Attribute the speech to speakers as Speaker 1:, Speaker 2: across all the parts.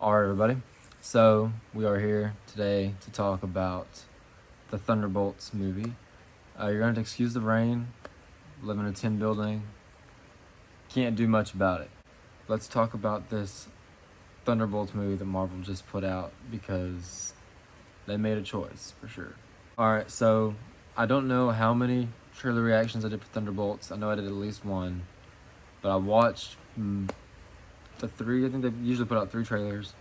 Speaker 1: Alright, everybody. So, we are here today to talk about the Thunderbolts movie. You're going to excuse the rain, live in a tin building, can't do much about it. Let's talk about this Thunderbolts movie that Marvel just put out because they made a choice, for sure. Alright, so I don't know how many trailer reactions I did for Thunderbolts. I know I did at least one, but I watched the three. I think they usually put out 3 trailers.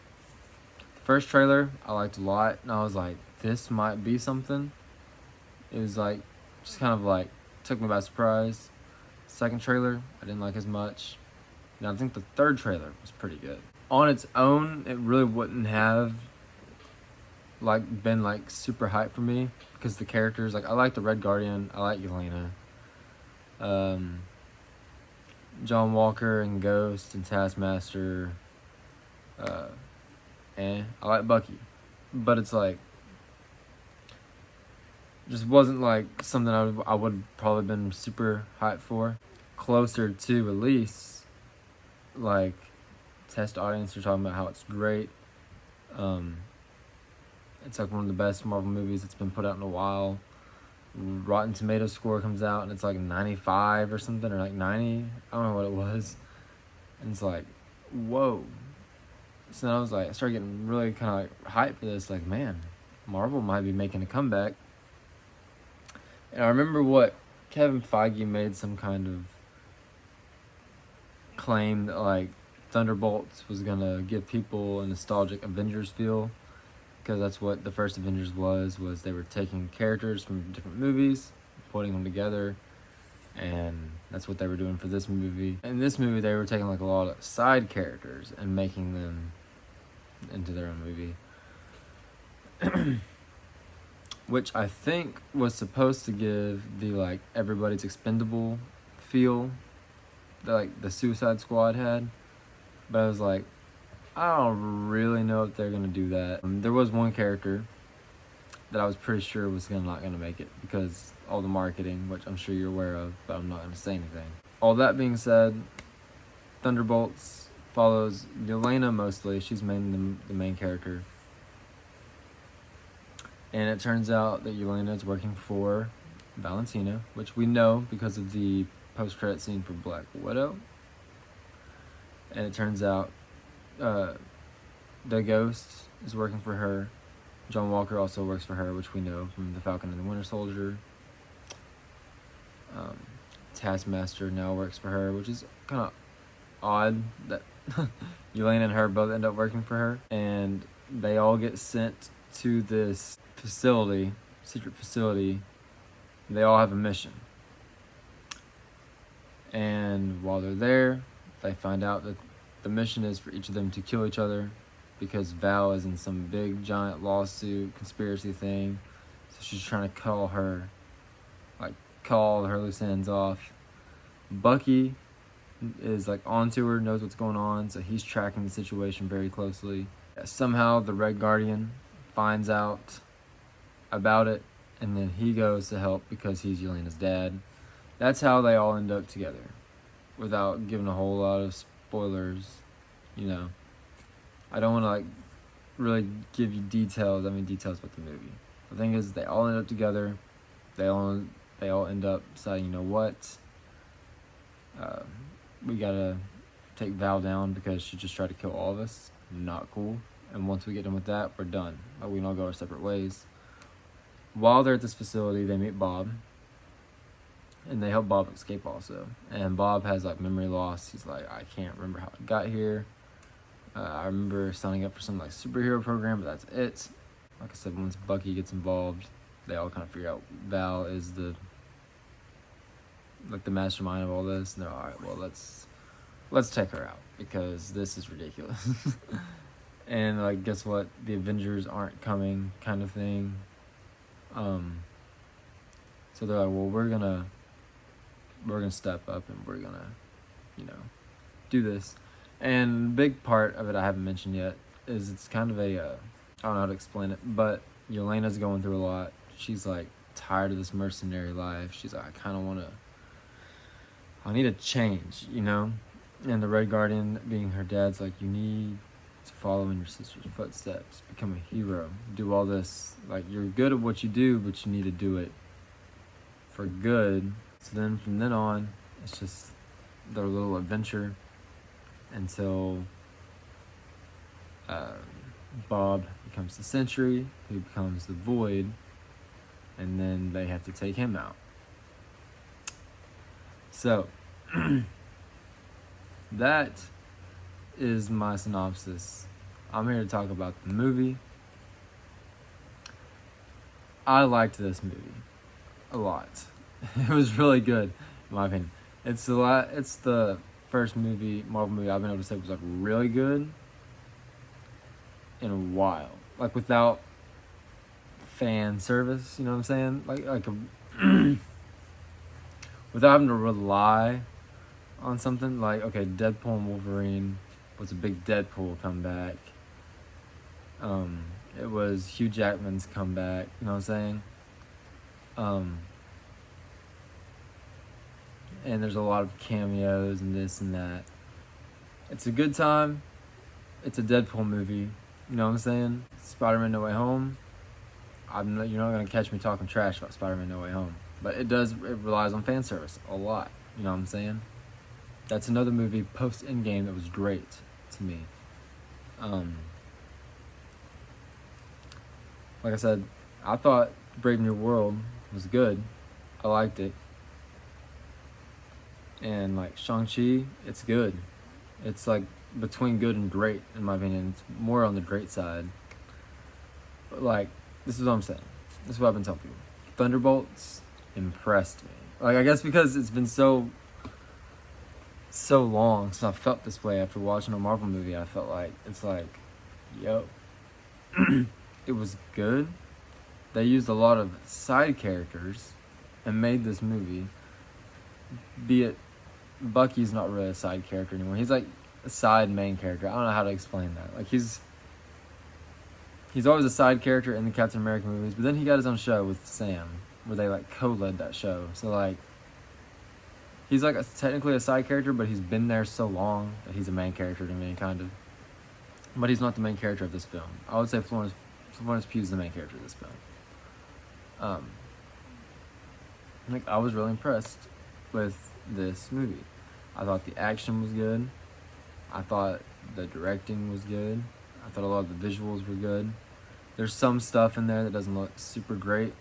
Speaker 1: The first trailer I liked a lot, and I was like, this might be something. It was like, just kind of like, took me by surprise. Second trailer, I didn't like as much. And I think the third trailer was pretty good. On its own, it really wouldn't have been super hype for me because the characters, I like the Red Guardian, I like Yelena. John Walker and Ghost and Taskmaster, I like Bucky, but it's just wasn't something I would probably been super hyped for. Closer to release, test audience are talking about how it's great. It's one of the best Marvel movies that's been put out in a while. Rotten Tomatoes score comes out and it's 95 or something, or 90. I don't know what it was. And it's whoa. So then I started getting really kind of hyped for this. Man, Marvel might be making a comeback. And I remember what Kevin Feige made some kind of claim that Thunderbolts was gonna give people a nostalgic Avengers feel. Because that's what the first Avengers was they were taking characters from different movies, putting them together, and that's what they were doing for this movie. In this movie, they were taking a lot of side characters and making them into their own movie. Which I think was supposed to give the everybody's expendable feel that the Suicide Squad had. But I was I don't really know if they're gonna do that. There was one character that I was pretty sure was not gonna make it because all the marketing, which I'm sure you're aware of, but I'm not gonna say anything. All that being said, Thunderbolts follows Yelena mostly. She's the main character. And it turns out that Yelena is working for Valentina, which we know because of the post-credit scene for Black Widow. And it turns out the Ghost is working for her. John Walker also works for her, which we know from The Falcon and the Winter Soldier. Taskmaster now works for her, which is kind of odd that Yelena and her both end up working for her. And they all get sent to this facility, secret facility. They all have a mission. And while they're there, they find out that the mission is for each of them to kill each other because Val is in some big giant lawsuit conspiracy thing. So she's trying to call all her loose ends off. Bucky is onto her, knows what's going on, so he's tracking the situation very closely. Somehow the Red Guardian finds out about it, and then he goes to help because he's Yelena's dad. That's how they all end up together, without giving a whole lot of spoilers. I don't want to really give you details about the movie. The thing is, they all end up together. They all end up deciding, you know what, we gotta take Val down because she just tried to kill all of us. Not cool. And once we get done with that, we're done. We can all go our separate ways. While they're at this facility, they meet Bob. And they help Bob escape also. And Bob has memory loss. He's I can't remember how I got here. I remember signing up for some superhero program, but that's it. Like I said, once Bucky gets involved, they all kind of figure out Val is the mastermind of all this. And they're alright, well let's take her out because this is ridiculous. And guess what? The Avengers aren't coming, kind of thing. So they're well, we're gonna step up and we're gonna, do this. And big part of it I haven't mentioned yet is it's kind of a, I don't know how to explain it, but Yelena's going through a lot. She's tired of this mercenary life. She's I kind of I need a change, And the Red Guardian being her dad's you need to follow in your sister's footsteps, become a hero, do all this. Like, you're good at what you do, but you need to do it for good. So then from then on, it's just their little adventure until Bob becomes the Sentry, who becomes the Void, and then they have to take him out. So, that is my synopsis. I'm here to talk about the movie. I liked this movie a lot. It was really good, in my opinion. It's the first Marvel movie I've been able to say was like really good in a while. Like, without fan service, you know what I'm saying? Like without having to rely on something. Like, okay, Deadpool and Wolverine was a big Deadpool comeback. It was Hugh Jackman's comeback, you know what I'm saying? And there's a lot of cameos and this and that. It's a good time. It's a Deadpool movie, you know what I'm saying? Spider-Man No Way Home. You're not going to catch me talking trash about Spider-Man No Way Home. But it relies on fan service a lot, you know what I'm saying? That's another movie post-Endgame that was great to me. Like I said, I thought Brave New World was good. I liked it. And like Shang-Chi, it's good. It's like between good and great, in my opinion. It's more on the great side. But like, this is what I'm saying. This is what I've been telling people. Thunderbolts impressed me. Like, I guess because it's been so long since I felt this way after watching a Marvel movie. I felt like, it's like, yo, it was good. They used a lot of side characters and made this movie. Be it Bucky's not really a side character anymore. He's like a side main character. I don't know how to explain that. Like, he's always a side character in the Captain America movies, but then he got his own show with Sam, where they like co-led that show. So like, he's like technically a side character, but he's been there so long that he's a main character to me, kind of. But he's not the main character of this film. I would say Florence Pugh is the main character of this film. Like, I was really impressed with this movie. I thought the action was good. I thought the directing was good. I thought a lot of the visuals were good. There's some stuff in there that doesn't look super great,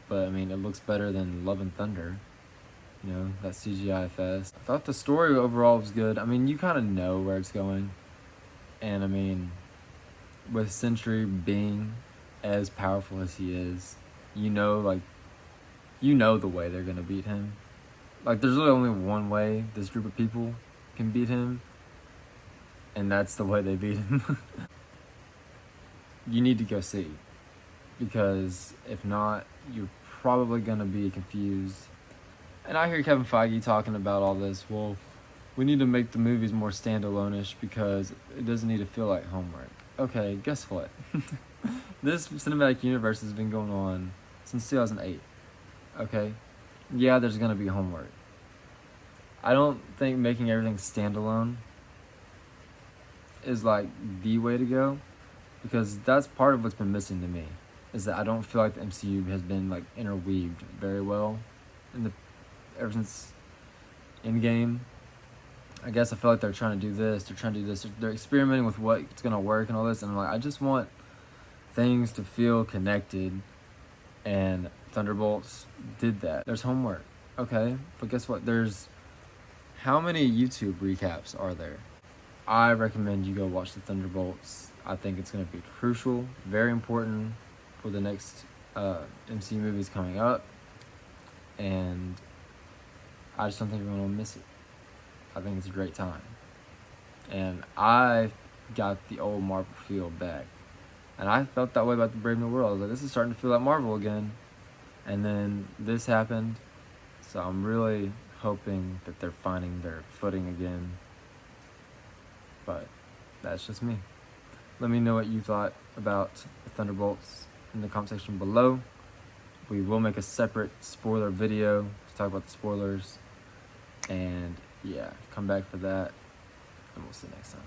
Speaker 1: but I mean, it looks better than Love and Thunder. You know, that CGI fest. I thought the story overall was good. I mean, you kind of know where it's going. And I mean, with Sentry being as powerful as he is, you know the way they're gonna beat him. Like, there's really only one way this group of people can beat him, and that's the way they beat him. You need to go see, because if not, you're probably gonna be confused. And I hear Kevin Feige talking about all this. Well, we need to make the movies more standalone-ish because it doesn't need to feel like homework. Okay, guess what? This cinematic universe has been going on since 2008. Okay? Yeah, there's gonna be homework. I don't think making everything standalone is like the way to go, because that's part of what's been missing to me, is that I don't feel like the MCU has been like interweaved very well ever since Endgame. I guess I feel like they're trying to do this, they're experimenting with what's gonna work and all this, and I'm like, I just want things to feel connected, and Thunderbolts did that. There's homework, okay, but guess what? How many YouTube recaps are there? I recommend you go watch the Thunderbolts. I think it's going to be crucial, very important for the next MCU movies coming up, and I just don't think you're going to miss it. I think it's a great time, and I got the old Marvel feel back, and I felt that way about the Brave New World. I was like, this is starting to feel like Marvel again, and then this happened, so I'm really hoping that they're finding their footing again. But that's just me. Let me know what you thought about the Thunderbolts in the comment section below. We will make a separate spoiler video to talk about the spoilers. And yeah, come back for that. And we'll see you next time.